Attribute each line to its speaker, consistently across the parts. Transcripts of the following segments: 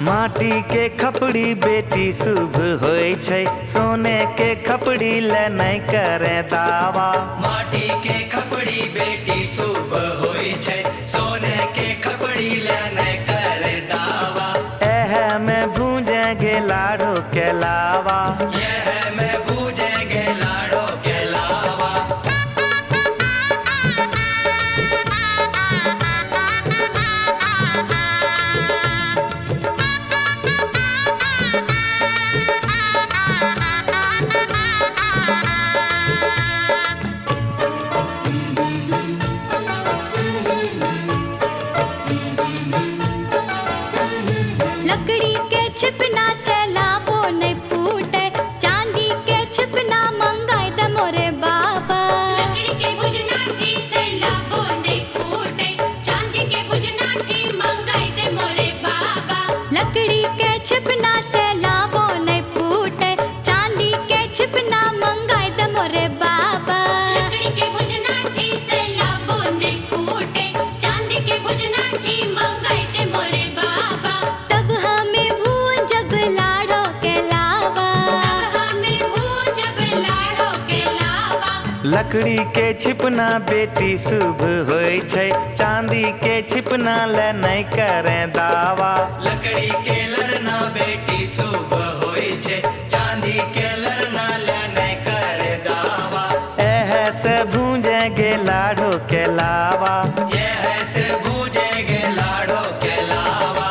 Speaker 1: माटी के खपड़ी बेटी शुभ होय छै, सोने के खपड़ी ले नहीं करे दावा।
Speaker 2: माटी के खपड़ी बेटी शुभ होय छै, सोने के खपड़ी ले नहीं करे दावा।
Speaker 1: एह में भूजेंगे लाड़ो के लावा,
Speaker 2: यह में भूजेंगे लाड़ो के लावा।
Speaker 3: लकड़ी के छिपना से लाबो नहीं फूटे, चांदी के छिपना मंगाए दे मोरे बाबा।
Speaker 4: लकड़ी के बुझनाठी से लाबो नहीं फूटे, चांदी के बुझनाठी मंगाए दे मोरे बाबा।
Speaker 3: लकड़ी के छिपना से लाबो नहीं फूटे, चांदी के छिपना मंगाए दे मोरे बाबा।
Speaker 4: लकड़ी के बुझनाठी से लाबो नहीं फूटे, चांदी के बुझनाठी मंगाए दे मोरे बाबा।
Speaker 3: तब हमें भून जब लाड़ो के लावा,
Speaker 4: अब हमें भूजब लाड़ो के लावा।
Speaker 1: लकड़ी के छिपना बेटी शुभ होय छै, चांदी के छिपना ले नहीं करे दावा।
Speaker 2: लकड़ी के लड़ना बेटी शुभ होय छै, चांदी के लड़ना ले नहीं करे दावा।
Speaker 1: एह से भूजेंगे लाड़ो के लावा,
Speaker 2: यह से भूजेंगे लाड़ो के लावा।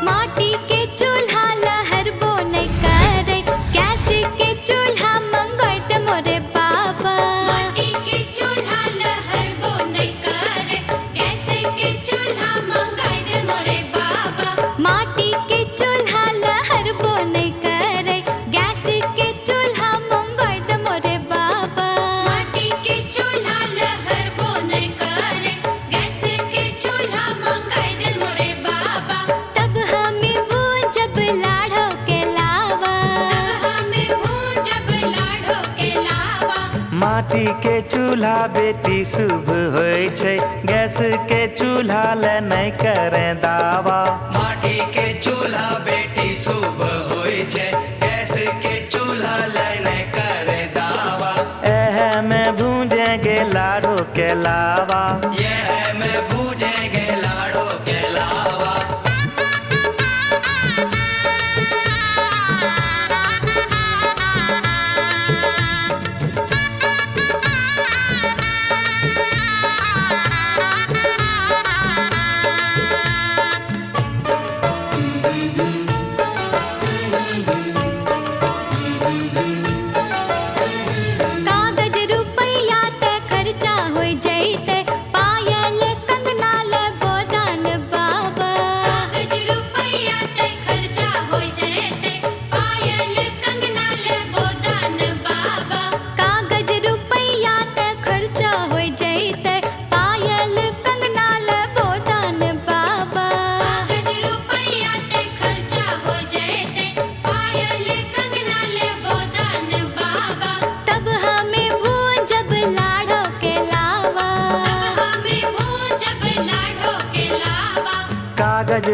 Speaker 3: माटी के चूल्हा लहर बो नहीं करे, गैस के चूल्हा मंगाए दे मोरे बाबा।
Speaker 4: माटी के चूल्हा लहर वो नहीं करे, गैस के चूल्हा मंगाए दे मोरे बाबा।
Speaker 3: माटी के चूल्हा लहर बो नहीं करे, गैस के चूल्हा मंगाए दे मोरे बाबा।
Speaker 4: माटी के चूल्हा लहर वो नहीं करे, गैस के चूल्हा मंगाए दे मोरे बाबा।
Speaker 3: तब हमें भून जब लाड़ो के लावा,
Speaker 4: अब हमें भूजब लाड़ो के लावा।
Speaker 1: माटी के चूल्हा बेटी शुभ होय छै, गैस के चूल्हा ले नहीं करे दावा।
Speaker 2: माटी के चूल्हा बेटी शुभ होय छै, गैस के चूल्हा ले नहीं करे दावा।
Speaker 1: एह में भूजेंगे लाड़ो के लावा,
Speaker 2: यह में भूजेंगे लाड़ो के लावा।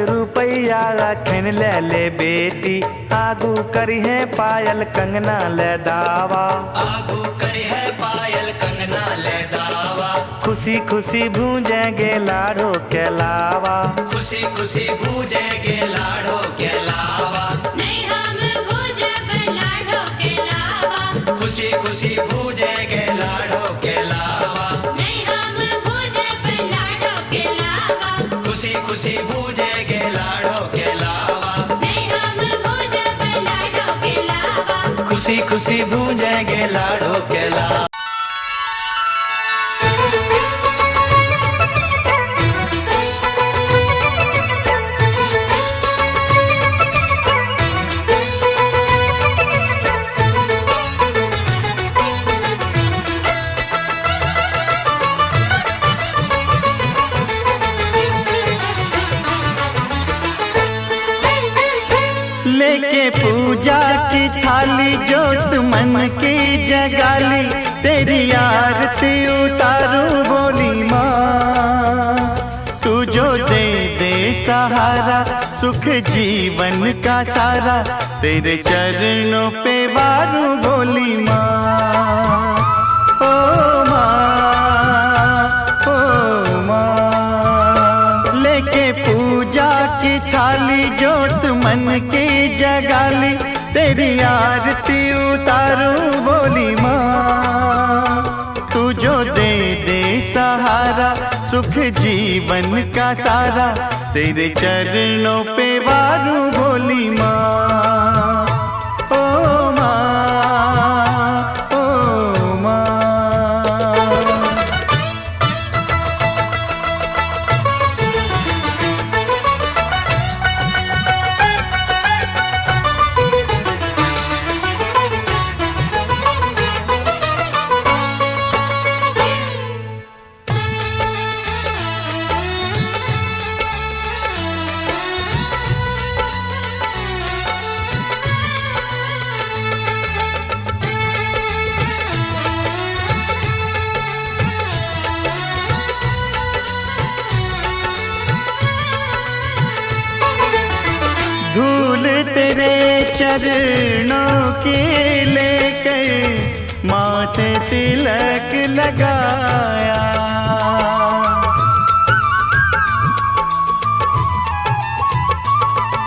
Speaker 1: रुपया खन ले बेटी, आगू करी है पायल कंगना ले दावा।
Speaker 2: आगू करी है पायल कंगना ले दावा।
Speaker 1: खुशी खुशी भूजेंगे लाड़ो के लावा।
Speaker 2: खुशी खुशी भूजेंगे लाड़ो के लावा।
Speaker 4: नहीं हम भूजब लाड़ो के लावा।
Speaker 2: खुशी खुशी भूजेंगे लाड़ो के लावा।
Speaker 4: नहीं हम भूजब लाड़ो के लावा।
Speaker 2: खुशी खुशी भूजेंगे लाड़ो के लावा।
Speaker 4: नहीं हम भूजब लाड़ो के लावा।
Speaker 2: खुशी खुशी भूजेंगे लाड़ो के लावा।
Speaker 1: लेके पूजा की थाली जोत मन की जगाली, तेरी आरती उतारू बोली माँ। तू जो दे दे सहारा सुख जीवन का सारा, तेरे चरणों पे वारू बोली माँ। ओ माँ, ओ माँ। लेके पूजा की थाली जोत मन की जगाली, तेरी आरती उतारू बोली माँ। तू जो दे दे सहारा सुख जीवन का सारा, तेरे चरणों पे वारू बोली माँ। ओ माँ, ओ माँ। धूल तेरे चरणों की लेकर माथे तिलक लगाया।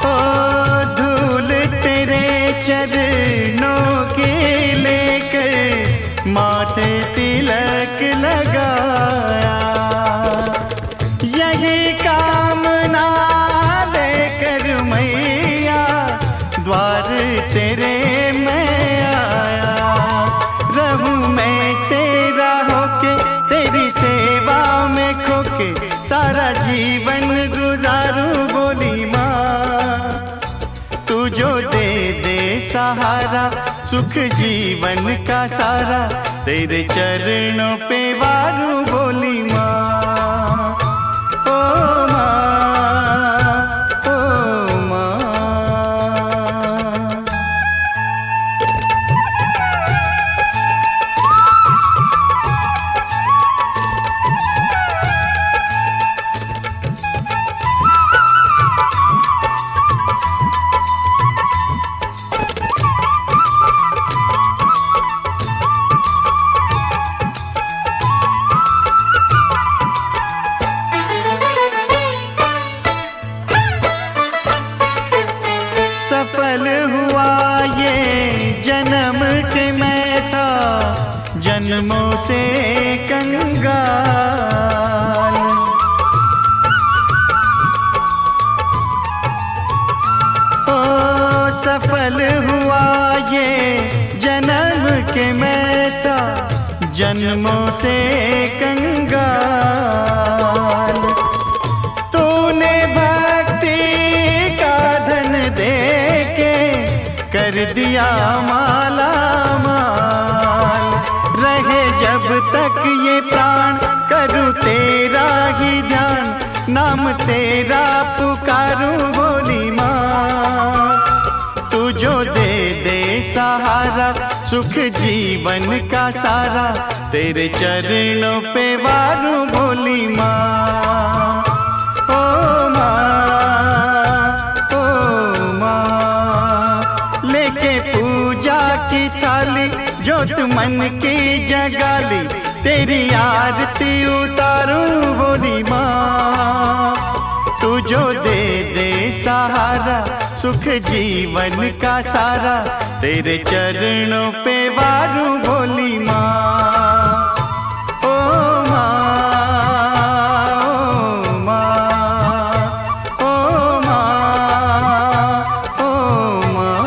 Speaker 1: ओ धूल तेरे चरणों की लेकर माथे तिलक लगाया। यही कामना लेकर मैया द्वार तेरे मैं आया। रहूं मैं तेरा होके तेरी सेवा में खोके, सारा जीवन गुजारूं बोली माँ। तू जो दे दे सहारा सुख जीवन का सारा, तेरे चरणों पे वारू बोली माँ। ओ माँ, ओ माँ। सफल हुआ ये जन्म के मैं था जन्मों से कंगाल। ओ सफल हुआ ये जन्म के मैं था जन्मों से कंगाल। तूने भक्ति का धन दे के कर दिया माला माल। रहे जब तक ये प्राण करूँ तेरा ही ध्यान, नाम तेरा पुकारूं बोली माँ। तू जो दे दे सहारा सुख जीवन का सारा, तेरे चरणों पे वारूं बोली माँ। ओ माँ। जोत मन की जगाली, तेरी आरती उतारूं बोली माँ। तू जो दे दे सहारा, सुख जीवन का सारा, तेरे चरणों पे वारूं बोली माँ। ओ माँ, ओ माँ, ओ माँ, ओ माँ।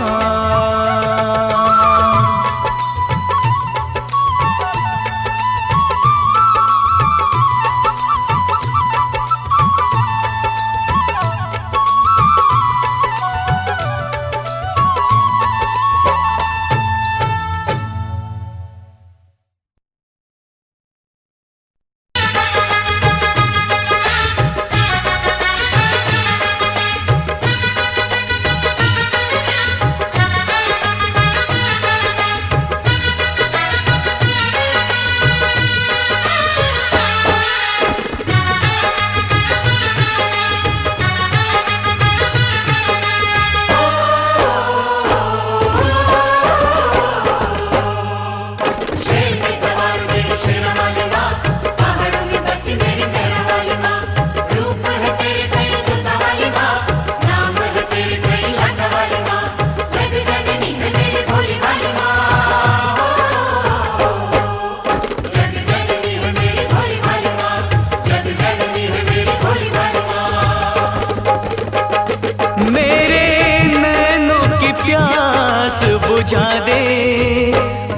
Speaker 2: बुझा दे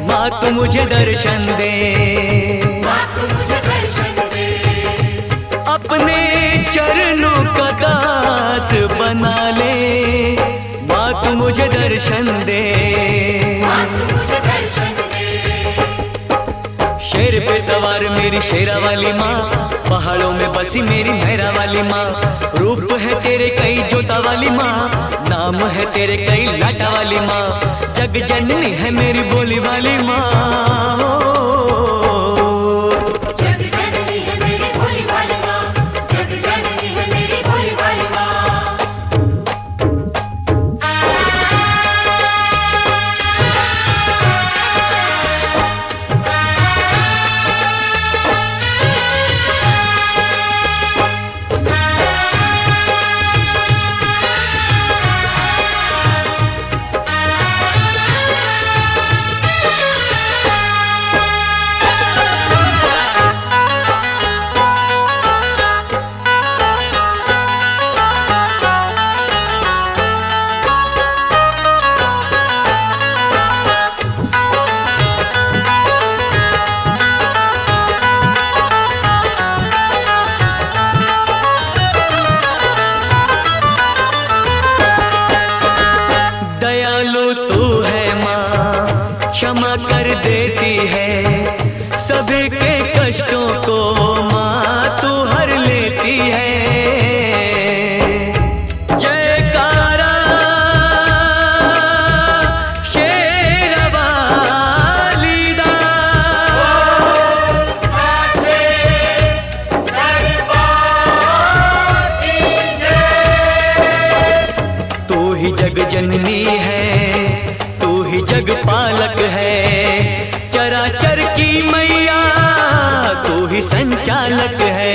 Speaker 2: माँ, तू मुझे दर्शन दे,
Speaker 4: माँ तू मुझे दर्शन दे।
Speaker 2: अपने चरणों का दास बना ले, माँ तू मुझे दर्शन दे,
Speaker 4: माँ तू मुझे दर्शन दे।
Speaker 2: शेर पे सवार मेरी शेरा वाली माँ, पहाड़ों में बसी मेरी मेहरा वाली माँ। रूप है तेरे कई जोता वाली माँ, नाम है तेरे कई लाटा वाली माँ। जग जननी है मेरी बोली वाली माँ।
Speaker 4: जग जननी है मेरी भोली वाली माँ, जग जननी है मेरी भोली वाली माँ।
Speaker 2: क्षमा कर देती है सभी के कष्टों को माँ, तू हर लेती है। जयकारा शेर वाली दा, तू ही जग जननी है, तू ही जग पालक है। चराचर की मैया तू ही संचालक है,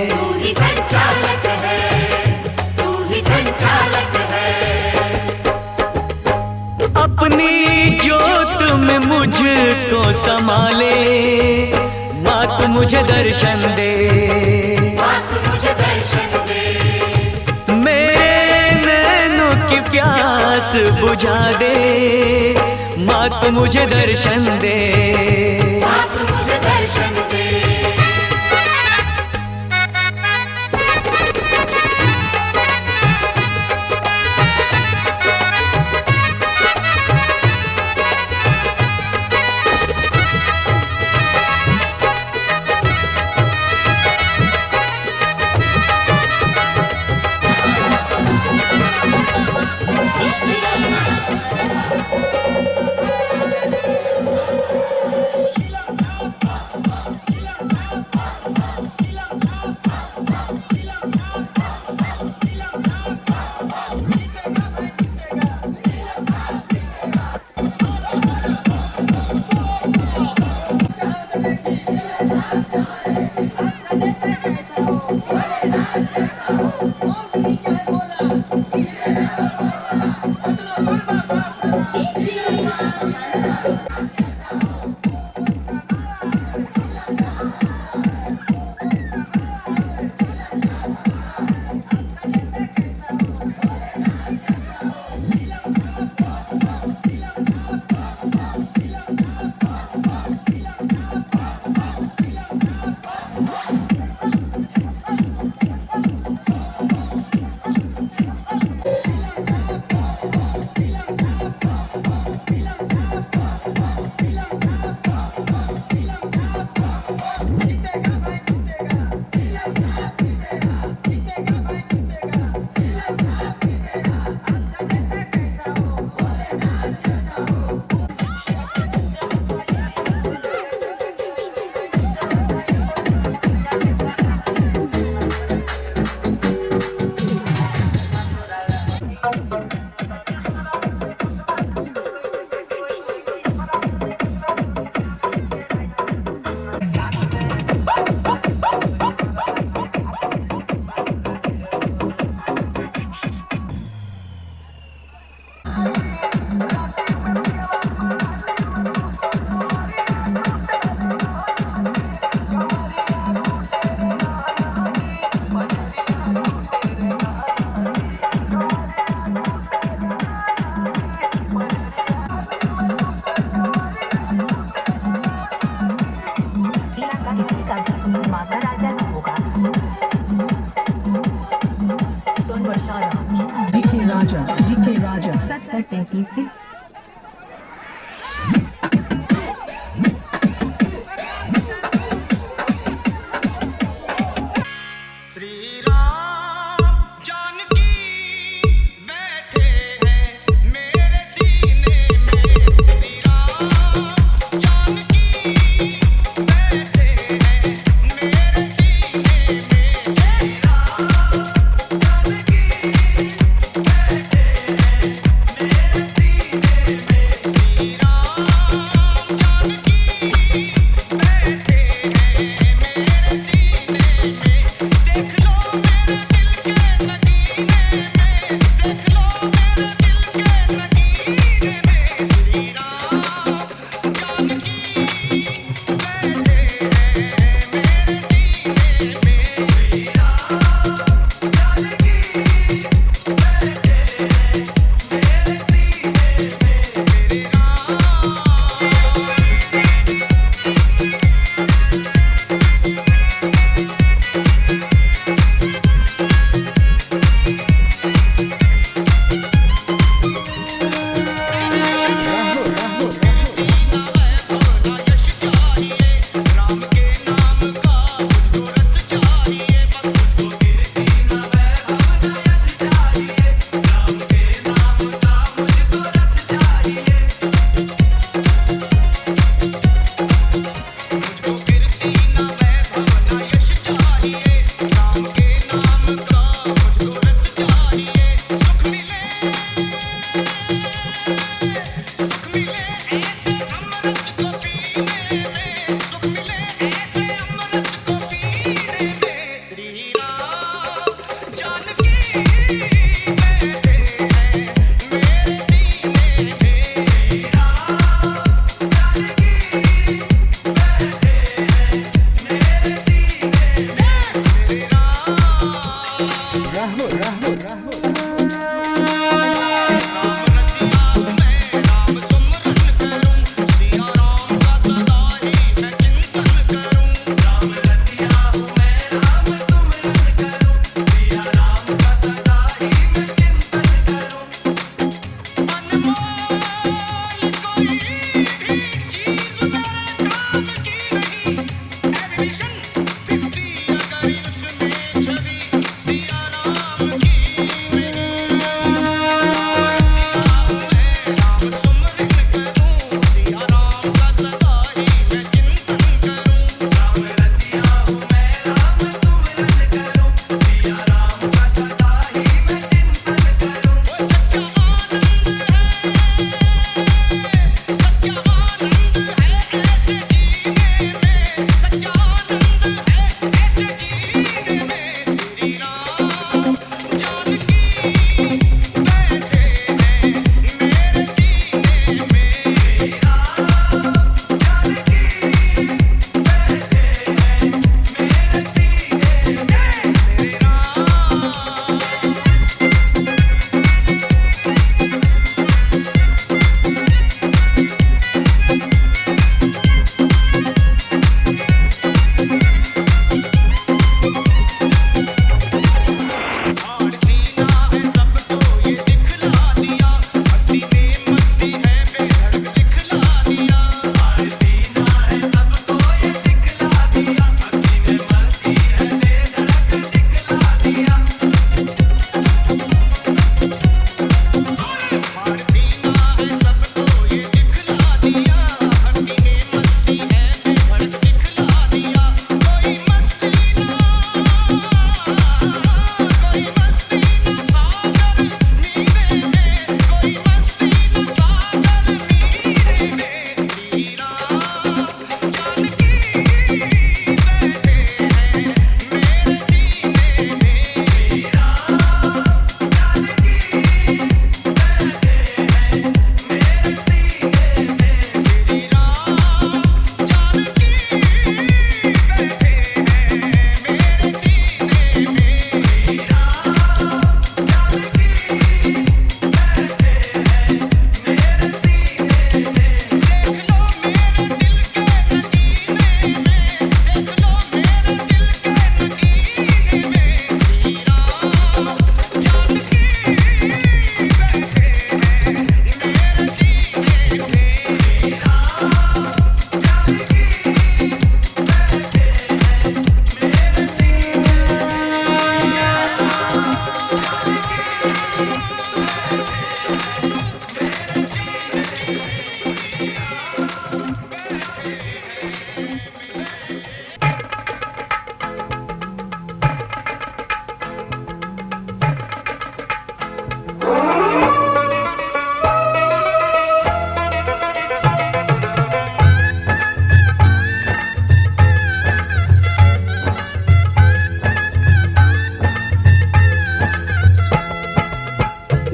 Speaker 4: तू ही संचालक है, तू ही संचालक है।
Speaker 2: अपनी जोत में मुझको संभाले माँ, तू मुझे दर्शन दे,
Speaker 4: माँ तू मुझे दर्शन दे।
Speaker 2: मेरे नैनों की प्यास बुझा दे माँ, तू मुझे दर्शन दे,
Speaker 4: माँ तू मुझे दर्शन दे।
Speaker 5: DK Raja
Speaker 3: 7033
Speaker 2: मेरे सीने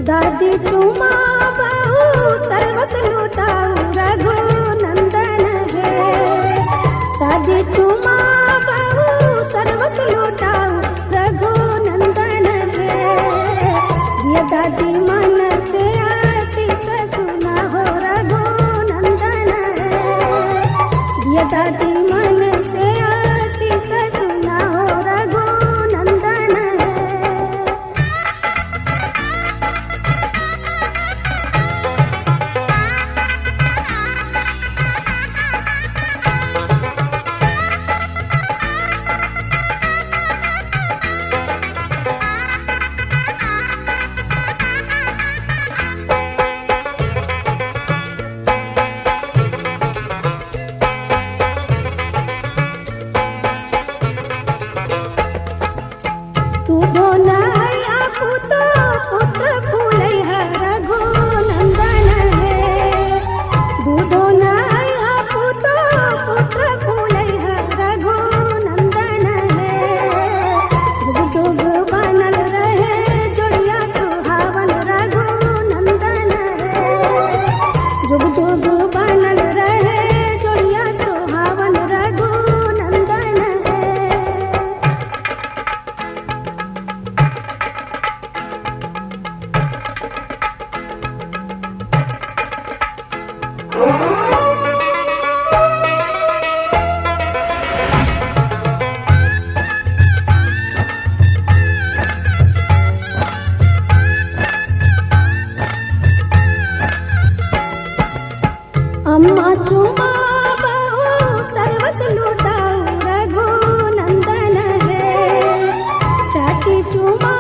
Speaker 5: दादी चुमा बहू सर्वस लुटाऊ रघुनंदन है। दादी चुमा बहू सर्वस लुटाऊ रघुनंदन है। ये दादी मन से आशीष सुना हो रघुनंदन है। ये दादी मन से आशीष सुना हो रघुनंदन है। तू बोलाया पुत्र पुत्र फूलैया रघुनंदन है। दूधो नया पुत्र पुत्र फूलैया रघुनंदन है। जुग जुग बनल रहे जोड़िया सुहावन रघुनंदन है। जुग जुग बनल रहे जोड़िया सुहावन रघुनंदन है। अम्मा चुमा बहू सर्वस लुटाऊ रघुनंदन है। चाची चुमा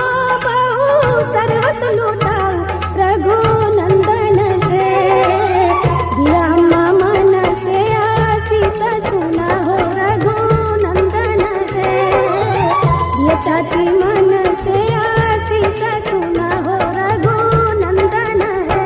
Speaker 5: बहू सर्वस लुटाऊ रघुनंदन है। दिया अम्मा मन से आशीष सुना हो रघुनंदन है। ये चाची मन से आशीष सुना हो रघुनंदन है।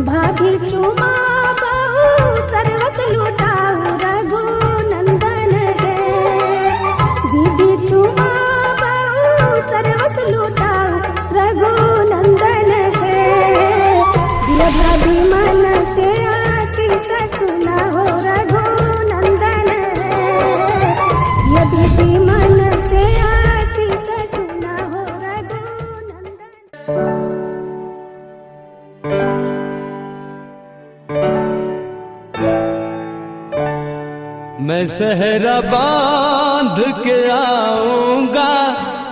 Speaker 5: भाभी चुमा बहू सर्वस लुटाऊ रघुनंदन है। दीदी चुमा बहू सर्वस लुटाऊ रघुनंदन है। दिया भाभी मन से आशीष सुना हो रघुनंदन है। ये दीदी मन से आशीष सुना हो रघुनंदन।
Speaker 2: मैं सहरा बांध के आऊंगा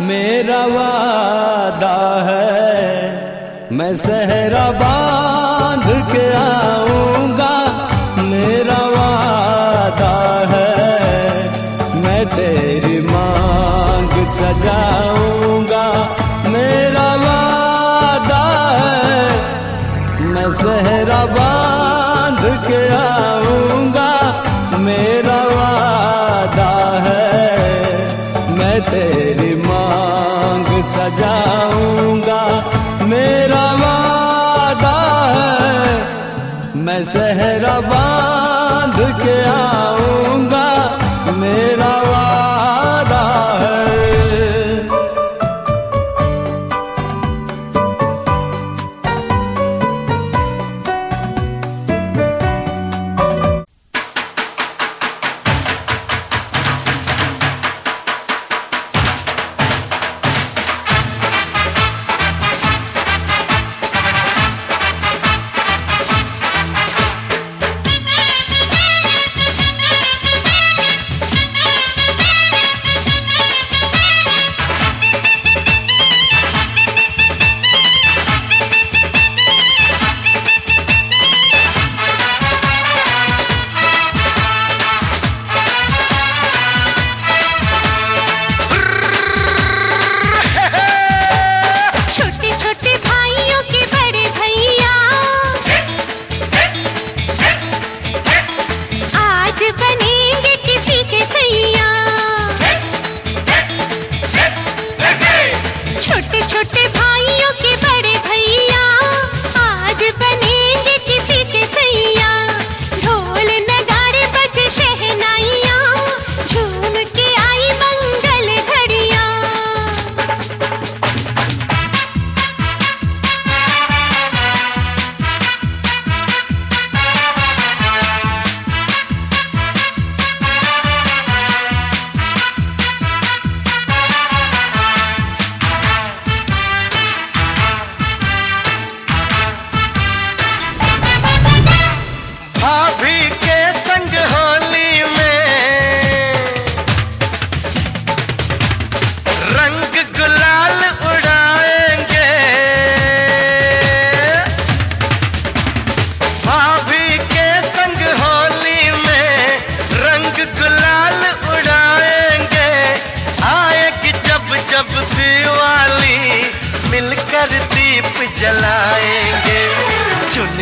Speaker 2: मेरा वादा है। मैं सहरा बांध के आऊंगा मेरा वादा है। मैं तेरी मांग सजाऊंगा मेरा वादा है। मैं सहरा बांध के आऊंगा मेरा वादा है। मैं तेरी मांग सजाऊंगा मेरा वादा है। मैं सहरा बांध के आऊंगा मेरा वादा है।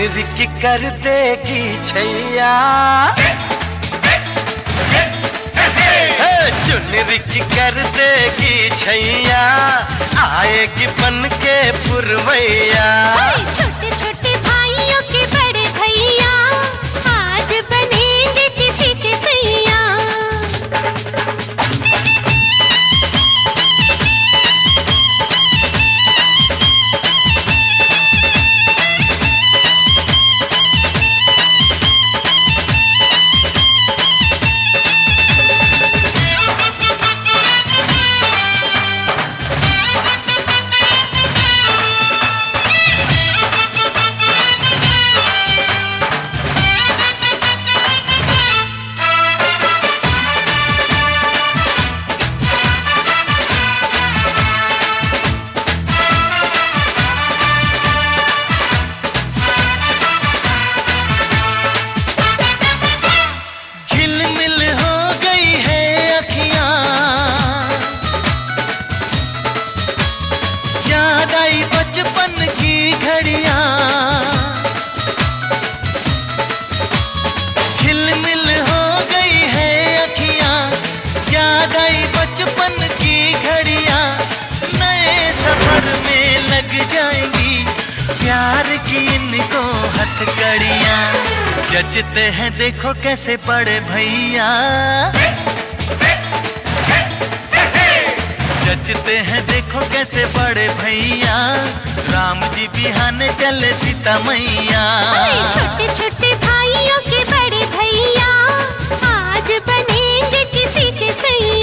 Speaker 1: चुनरी की कर देगी छैया, चुनरी की कर देगी छैया, आएगी बन के पुरवैया।
Speaker 3: छोटे छोटे भाइयों के बड़े भैया आज बनेंगे किसी के सैया।
Speaker 1: बचपन की घड़ियां झिलमिल हो गई है अखियां, याद आई बचपन की घड़ियां, नए सफर में लग जाएंगी प्यार की इनको हथकड़ियां। जचते हैं देखो कैसे बड़े भैया, जचते हैं देखो कैसे बड़े भैया, राम जी बिहाने चले सीता मैया।
Speaker 3: छोटे छोटे भाइयों के बड़े भैया आज बनेंगे किसी के सैया।